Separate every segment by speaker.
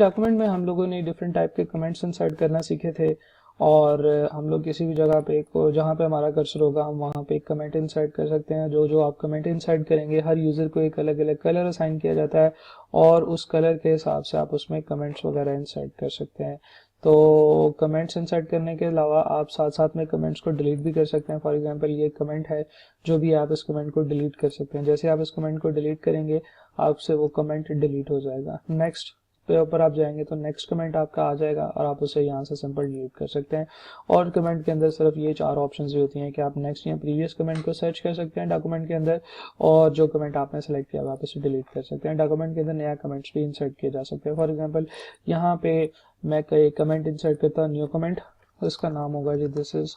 Speaker 1: Document में हम लोगों ने डिफरेंट टाइप के कमेंट्स इंसर्ट करना सीखे थे और हम लोग किसी भी जगह पे जहाँ पे हमारा कर्सर होगा हम वहाँ पे एक कमेंट इंसर्ट कर सकते हैं। जो जो आप कमेंट इंसर्ट करेंगे हर यूज़र को एक अलग अलग कलर असाइन किया जाता है और उस कलर के हिसाब से आप उसमें कमेंट्स वगैरह इंसर्ट कर सकते हैं। तो कमेंट्स इंसर्ट करने के अलावा आप साथ साथ में कमेंट्स को डिलीट भी कर सकते हैं। फॉर एग्जांपल ये कमेंट है, जो भी आप इस कमेंट को डिलीट कर सकते हैं। जैसे आप इस कमेंट को डिलीट करेंगे आपसे वो कमेंट डिलीट हो जाएगा। नेक्स्ट पे ऊपर आप जाएंगे तो नेक्स्ट कमेंट आपका आ जाएगा और आप उसे यहाँ से सिंपल डिलीट कर सकते हैं। और कमेंट के अंदर सिर्फ ये 4 ऑप्शंस भी होती हैं कि आप नेक्स्ट या प्रीवियस कमेंट को सर्च कर सकते हैं डॉक्यूमेंट के अंदर, और जो कमेंट आपने सेलेक्ट किया आप इसे डिलीट कर सकते हैं। डॉक्यूमेंट के अंदर नया कमेंट्स भी इंसर्ट किए जा सकते हैं। फॉर एग्जाम्पल यहाँ पे मैं कई कमेंट इंसर्ट करता हूँ, न्यू कमेंट, इसका नाम होगा जी this is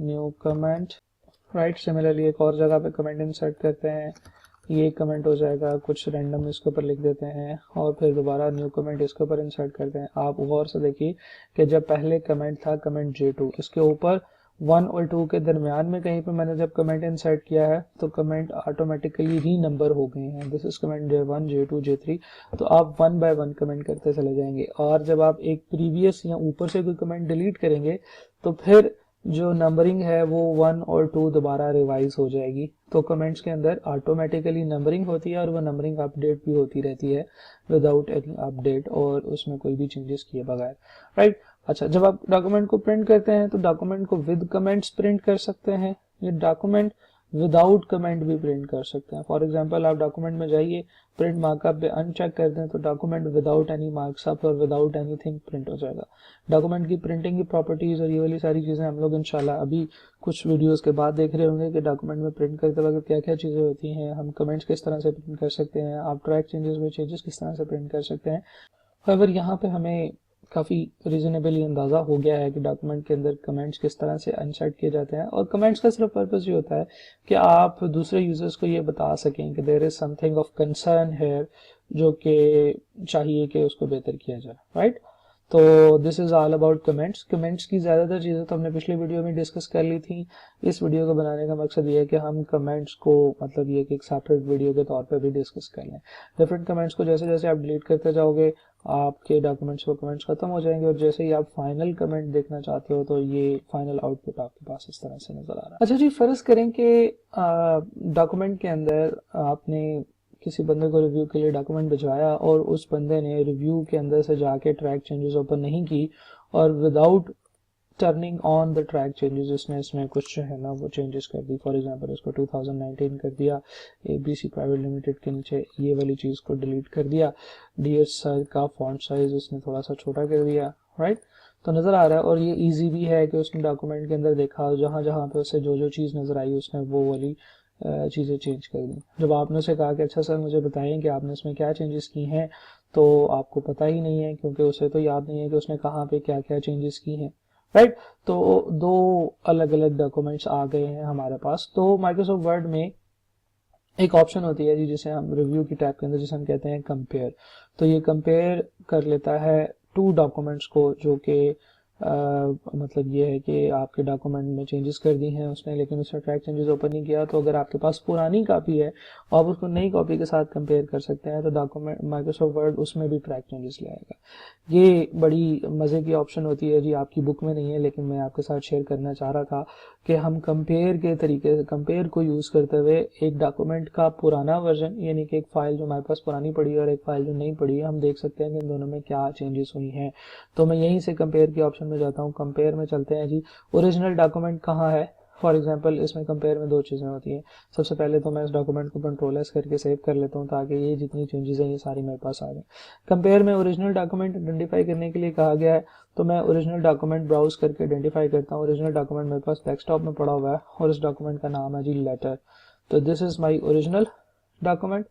Speaker 1: new comment, right. Similarly एक और जगह पे कमेंट इंसर्ट करते हैं, ये कमेंट हो जाएगा, कुछ रैंडम इसके ऊपर लिख देते हैं और फिर दोबारा न्यू कमेंट इसके ऊपर इंसर्ट करते हैं। आप गौर से देखिए कि जब पहले कमेंट था कमेंट J2, इसके ऊपर 1 और 2 के दरमियान में कहीं पे मैंने जब कमेंट इंसर्ट किया है तो कमेंट ऑटोमेटिकली री नंबर हो गए हैं। This is comment J1 J2 J3। तो आप 1 बाय 1 कमेंट करते चले जाएंगे और जब आप एक प्रीवियस या ऊपर से कोई कमेंट डिलीट करेंगे तो फिर जो नंबरिंग है वो 1 और 2 दोबारा रिवाइज हो जाएगी। तो कमेंट्स के अंदर ऑटोमेटिकली नंबरिंग होती है और वो नंबरिंग अपडेट भी होती रहती है विदाउट एनी अपडेट और उसमें कोई भी चेंजेस किए बगैर, राइट। अच्छा, जब आप डॉक्यूमेंट को प्रिंट करते हैं तो डॉक्यूमेंट को विद कमेंट्स प्रिंट कर सकते हैं, ये डॉक्यूमेंट विदाउट कमेंट भी प्रिंट कर सकते हैं। फॉर एग्जांपल आप डॉक्यूमेंट में जाइए, प्रिंट मार्कअप पे अनचेक कर दें तो डॉक्यूमेंट विदाउट एनी मार्क्सअप और विदाउट एनीथिंग प्रिंट हो जाएगा। डॉक्यूमेंट की प्रिंटिंग की प्रॉपर्टीज और ये वाली सारी चीज़ें हम लोग इंशाल्लाह अभी कुछ वीडियोस के बाद देख रहे होंगे कि डॉक्यूमेंट में प्रिंट करते वक्त क्या क्या चीज़ें होती हैं, हम कमेंट्स किस तरह से प्रिंट कर सकते हैं, आप ट्रैक चेंजेस में चेंजेस किस तरह से प्रिंट कर सकते हैं। अगर यहाँ पे हमें काफ़ी रीजनेबली अंदाज़ा हो गया है कि डॉक्यूमेंट के अंदर कमेंट्स किस तरह से इंसर्ट किए जाते हैं। और कमेंट्स का सिर्फ पर्पस ये होता है कि आप दूसरे यूजर्स को ये बता सकें कि there is something of concern है जो कि चाहिए कि उसको बेहतर किया जाए, राइट। तो this is all about comments. Comments की ज़्यादातर चीज़ें तो हमने पिछली वीडियो में डिस्कस कर ली थी। इस वीडियो को बनाने का मकसद ये है कि हम कमेंट्स को मतलब ये कि एक सेपरेट वीडियो के तौर पे भी डिस्कस कर लें। डिफरेंट कमेंट्स को जैसे जैसे आप डिलीट करते जाओगे आपके डॉक्यूमेंट्स को कमेंट्स खत्म हो जाएंगे और जैसे ही आप फाइनल कमेंट देखना चाहते हो तो ये फाइनल आउटपुट आपके पास इस तरह से नजर आ रहा है। अच्छा जी, फर्ज करें कि डॉक्यूमेंट के अंदर आपने किसी बंदे को रिव्यू के लिए डॉक्यूमेंट भिजवाया और उस बंदे ने रिव्यू के अंदर से जाके ट्रैक चेंजेस ओपन नहीं की और without turning on the track changes उसने इसमें कुछ जो है ना वो चेंजेस कर दी। फॉर एग्जांपल इसको 2019 कर दिया, ABC प्राइवेट लिमिटेड के नीचे ये वाली चीज़ को डिलीट कर दिया, डियर सर का फॉन्ट साइज उसने थोड़ा सा छोटा कर दिया, राइट। तो नज़र आ रहा है और ये इजी भी है कि उसने डॉक्यूमेंट के अंदर देखा जहाँ जहाँ पे उसे जो जो चीज़ नज़र आई उसने वो वाली चीज़ें चेंज कर दी। जब आपने उसे कहा कि अच्छा सर मुझे बताएं कि आपने इसमें क्या चेंजेस की हैं, तो आपको पता ही नहीं है क्योंकि उसे तो याद नहीं है कि उसने कहाँ पे क्या क्या चेंजेस की हैं, राइट। तो दो अलग अलग डॉक्यूमेंट्स आ गए हैं हमारे पास। तो माइक्रोसॉफ्ट वर्ड में एक ऑप्शन होती है जी जिसे हम रिव्यू की टैब के अंदर जिसे हम कहते हैं कंपेयर। तो ये कंपेयर कर लेता है 2 डॉक्यूमेंट्स को जो कि मतलब ये है कि आपके डॉक्यूमेंट में चेंजेस कर दी हैं उसने लेकिन उसने ट्रैक चेंजेस ओपन नहीं किया। तो अगर आपके पास पुरानी कॉपी है आप उसको नई कॉपी के साथ कंपेयर कर सकते हैं तो डॉक्यूमेंट माइक्रोसॉफ्ट वर्ड उसमें भी ट्रैक चेंजेस ले आएगा। ये बड़ी मज़े की ऑप्शन होती है जी, आपकी बुक में नहीं है लेकिन मैं आपके साथ शेयर करना चाह रहा था कि हम कंपेयर के तरीके से कंपेयर को यूज़ करते हुए एक डॉक्यूमेंट का पुराना वर्जन यानी कि एक फ़ाइल जो हमारे पास पुरानी पड़ी है और एक फ़ाइल जो नहीं पड़ी है हम देख सकते हैं कि इन दोनों में क्या चेंजेस हुई हैं। तो मैं यहीं से कंपेयर के ऑप्शन में जाता हूँ। कंपेयर में चलते हैं जी, ओरिजिनल डॉक्यूमेंट कहाँ है। फॉर एग्जांपल इसमें कंपेयर में 2 चीज़ें होती हैं। सबसे पहले तो मैं इस डॉक्यूमेंट को कंट्रोल-S करके सेव कर लेता हूँ ताकि ये जितनी चेंजेस हैं ये सारी मेरे पास आ जाए। कंपेयर में ओरिजिनल डॉक्यूमेंट आइडेंटिफाई करने के लिए कहा गया है तो मैं ओरिजिनल डॉक्यूमेंट ब्राउज करके आइडेंटिफाई करता हूँ। ओरिजिनल डॉक्यूमेंट मेरे पास डेस्कटॉप में पड़ा हुआ है और इस डॉक्यूमेंट का नाम है जी लेटर। तो this is my original document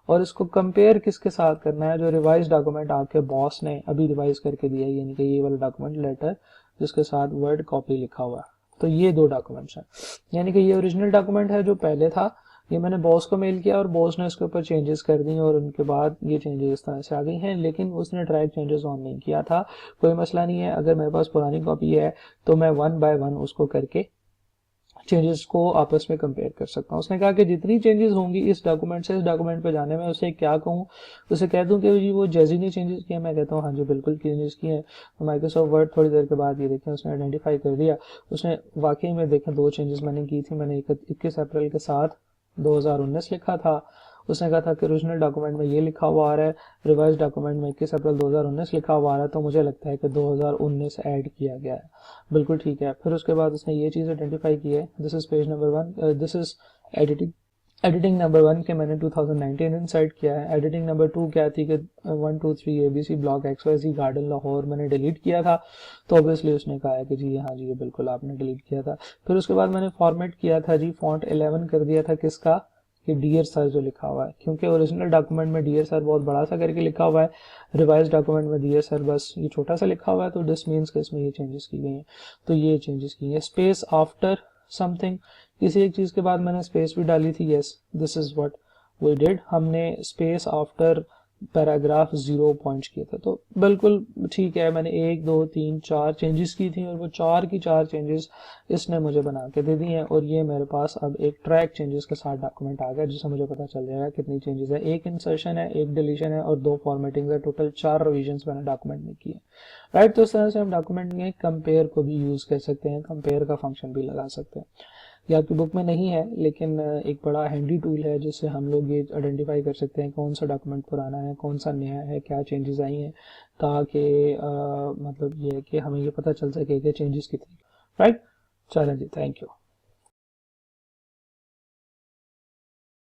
Speaker 1: और इसको कंपेयर किसके साथ करना है, जो रिवाइज डॉक्यूमेंट आपके बॉस ने अभी रिवाइज करके दिया है यानी कि ये वाला डॉक्यूमेंट लेटर जिसके साथ वर्ड कॉपी लिखा हुआ है। तो ये 2 डॉक्यूमेंट्स हैं यानी कि ये ओरिजिनल डॉक्यूमेंट है जो पहले था, ये मैंने बॉस को मेल किया और बॉस ने इसके ऊपर चेंजेस कर दी और उनके बाद ये चेंजेस इस तरह से आ गई हैं लेकिन उसने ट्रैक चेंजेस ऑन नहीं किया था। कोई मसला नहीं है, अगर मेरे पास पुरानी कॉपी है तो मैं 1 बाय 1 उसको करके चेंजेस को आपस में कंपेयर कर सकता हूँ। उसने कहा कि जितनी चेंजेस होंगी इस डॉक्यूमेंट से इस डॉक्यूमेंट पे जाने में, उसे क्या कहूँ, उसे कह दूँ कि जी वो जैजी ने चेंजेस किए, मैं कहता हूँ हाँ जी बिल्कुल चेंजेस किए हैं। तो माइक्रोसॉफ्ट वर्ड थोड़ी देर के बाद ये देखें उसने आइडेंटिफाई कर दिया, उसने वाकई में देखें 2 चेंजेस मैंने की थी। मैंने 21 अप्रैल के साथ 2019 लिखा था। उसने कहा था कि ओरिजिनल डॉक्यूमेंट में ये लिखा हुआ आ रहा है, रिवाइज डॉक्यूमेंट में 21 अप्रैल 2019 लिखा हुआ आ रहा है, तो मुझे लगता है कि 2019 ऐड किया गया है। बिल्कुल ठीक है। फिर उसके बाद उसने ये चीज़ आइडेंटिफाई की है, this is page number 1, this is editing number 1 के मैंने 2019 इंसर्ट किया है। एडिटिंग नंबर 2 क्या थी कि 1 2 3 ABC block XYZ garden Lahore मैंने डिलीट किया था। तो ऑब्वियसली उसने कहा है कि जी हाँ जी ये बिल्कुल आपने डिलीट किया था। फिर उसके बाद मैंने फॉर्मेट किया था जी, फॉन्ट 11 कर दिया था किसका, कि डियर सर जो लिखा हुआ है, क्योंकि ओरिजिनल डॉक्यूमेंट में डियर सर बहुत बड़ा सा करके लिखा हुआ है, रिवाइज डॉक्यूमेंट में डियर सर बस ये छोटा सा लिखा हुआ है। तो दिस मीन्स कि इसमें ये चेंजेस की गई हैं। तो ये चेंजेस की है। स्पेस आफ्टर समथिंग, किसी एक चीज़ के बाद मैंने स्पेस भी डाली थी। Yes, this is what we did, हमने स्पेस आफ्टर पैराग्राफ 0 पॉइंट्स किए थे। तो बिल्कुल ठीक है, मैंने 1 2 3 4 चेंजेस की थी और वो 4 की 4 चेंजेस इसने मुझे बना के दे दी हैं। और ये मेरे पास अब एक ट्रैक चेंजेस के साथ डॉक्यूमेंट आ गया, जिससे मुझे पता चल जाएगा कितनी चेंजेस है। 1 इंसर्शन है, 1 डिलीशन है और 2 फॉर्मेटिंग है। टोटल 4 रिविजन्स मैंने डॉक्यूमेंट में किए। राइट, तो इस तरह से हम डॉक्यूमेंट में कंपेयर को भी यूज़ कर सकते हैं, कंपेयर का फंक्शन भी लगा सकते हैं। ये आपकी बुक में नहीं है, लेकिन एक बड़ा हैंडी टूल है जिससे हम लोग ये आइडेंटिफाई कर सकते हैं कौन सा डॉक्यूमेंट पुराना है, कौन सा नया है, क्या चेंजेस आई हैं, ताकि मतलब ये है कि हमें ये पता चल सके कि चेंजेस कितनी। राइट, चलें जी, थैंक यू।